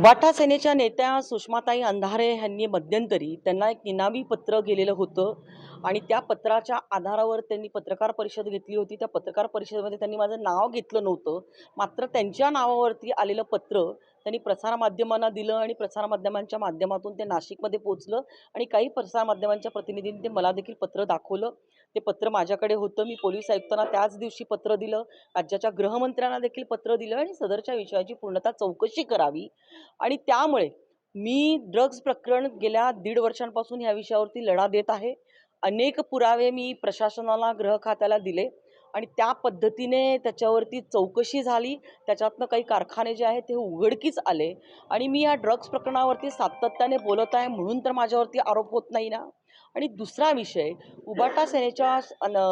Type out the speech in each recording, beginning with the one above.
उबाटा सेनेच्या नेत्या सुषमाताई अंधारे यांनी मध्यंतरी त्यांना एक निनावी पत्र गेलेलं होतं आणि त्या पत्राच्या आधारावर त्यांनी पत्रकार परिषद घेतली होती. त्या पत्रकार परिषदेमध्ये त्यांनी माझं नाव घेतलं नव्हतं. मात्र त्यांच्या नावावरती आलेलं पत्र त्यांनी प्रसारमाध्यमांना दिलं आणि प्रसारमाध्यमांच्या माध्यमातून ते नाशिकमध्ये पोहोचलं आणि काही प्रसारमाध्यमांच्या प्रतिनिधींनी ते मला देखील पत्र दाखवलं. ते पत्र माझ्याकडे होतं. मी पोलीस आयुक्तांना त्याच दिवशी पत्र दिलं, राज्याच्या गृहमंत्र्यांना देखील पत्र दिलं आणि सदरच्या विषयाची पूर्णतः चौकशी करावी आणि त्यामुळे मी ड्रग्ज प्रकरण गेल्या 1.5 वर्षांपासून या विषयावरती लढा देत आहे. अनेक पुरावे मी प्रशासनाला, गृह खात्याला दिले आणि त्या पद्धतीने त्याच्यावरती चौकशी झाली. त्याच्यातनं काही कारखाने जे आहेत ते उघडकीस आले आणि मी या ड्रग्ज प्रकरणावरती सातत्याने बोलत आहे म्हणून तर माझ्यावरती आरोप होत नाही ना. आणि दुसरा विषय, उबाटा सेनेच्या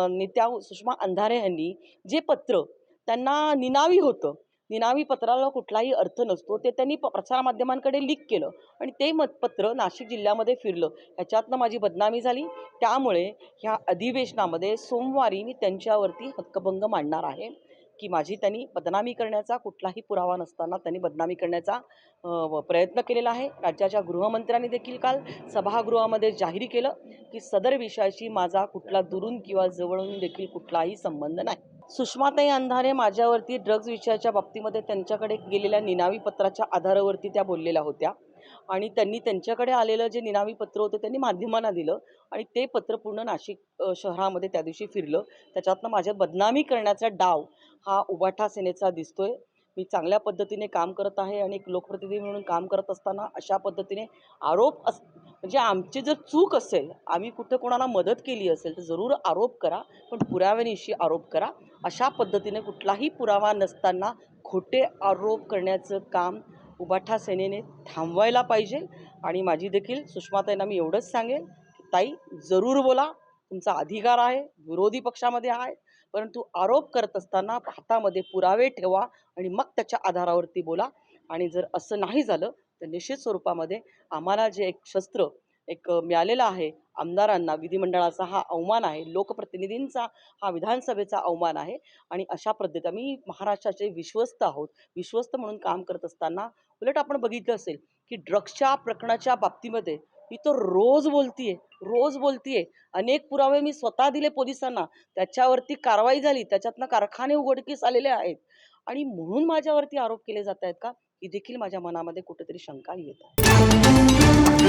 नेत्या सुषमा अंधारे यांनी जे पत्र त्यांना निनावी होतं, निनावी पत्राला कुठलाही अर्थ नसतो, ते त्यांनी प्रसारमाध्यमांकडे लीक केलं आणि ते पत्र नाशिक जिल्ह्यामध्ये फिरलं. ह्याच्यातनं माझी बदनामी झाली. त्यामुळे ह्या अधिवेशनामध्ये सोमवारी मी त्यांच्यावरती हक्कभंग मांडणार आहे की माझी त्यांनी बदनामी करण्याचा कुठलाही पुरावा नसताना त्यांनी बदनामी करण्याचा प्रयत्न केलेला आहे. राज्याच्या गृहमंत्र्यांनी देखील काल सभागृहामध्ये जाहीर केलं की सदर विषयाशी माझा कुठला दुरून किंवा जवळून देखील कुठलाही संबंध नाही. सुषमाताई अंधारे माझ्यावरती ड्रग्ज विषयाच्या बाबतीमध्ये त्यांच्याकडे गेलेल्या निनावी पत्राच्या आधारावरती त्या बोललेल्या होत्या आणि त्यांनी त्यांच्याकडे आलेलं जे निनावी पत्र होतं त्यांनी माध्यमांना दिलं आणि ते पत्र पूर्ण नाशिक शहरामध्ये त्या दिवशी फिरलं. त्याच्यातनं माझ्या बदनामी करण्याचा डाव हा उबाटा सेनेचा दिसतोय. मी चांगल्या पद्धतीने काम करत आहे आणि एक लोकप्रतिनिधी म्हणून काम करत असताना अशा पद्धतीने आरोप म्हणजे आमची जर चूक असेल, आम्ही कुठं कोणाला मदत केली असेल तर जरूर आरोप करा, पण पुराव्यानिशी आरोप करा. अशा पद्धतीने कुठलाही पुरावा नसताना खोटे आरोप करण्याचं काम उबाटा सेनेने थांबवायला पाहिजे. आणि माझी देखील सुषमाताईंना मी एवढंच सांगेल की ताई जरूर बोला, तुमचा अधिकार आहे, विरोधी पक्षामध्ये आहे, परंतु आरोप करत असताना हातामध्ये पुरावे ठेवा आणि मग त्याच्या आधारावरती बोला. आणि जर असं नाही झालं तर निश्चित स्वरूपामध्ये आम्हाला जे एक शस्त्र मिळालेलं आहे, आमदारांना विधिमंडळाचा हा अवमान आहे, लोकप्रतिनिधींचा हा विधानसभेचा अवमान आहे आणि अशा पद्धतीने आम्ही महाराष्ट्राचे विश्वस्त आहोत. विश्वस्त म्हणून काम करत असताना उलट आपण बघितलं असेल की ड्रग्सच्या प्रकरणाच्या बाबतीमध्ये मी तर रोज बोलतीये. अनेक पुरावे मी स्वतः दिले पोलिसांना, त्याच्यावरती कारवाई झाली, त्याच्यातनं कारखाने उघडकीस आलेले आहेत आणि म्हणून माझ्यावरती आरोप केले जात आहेत का, ही देखील माझ्या मनामध्ये कुठेतरी शंका येत आहे.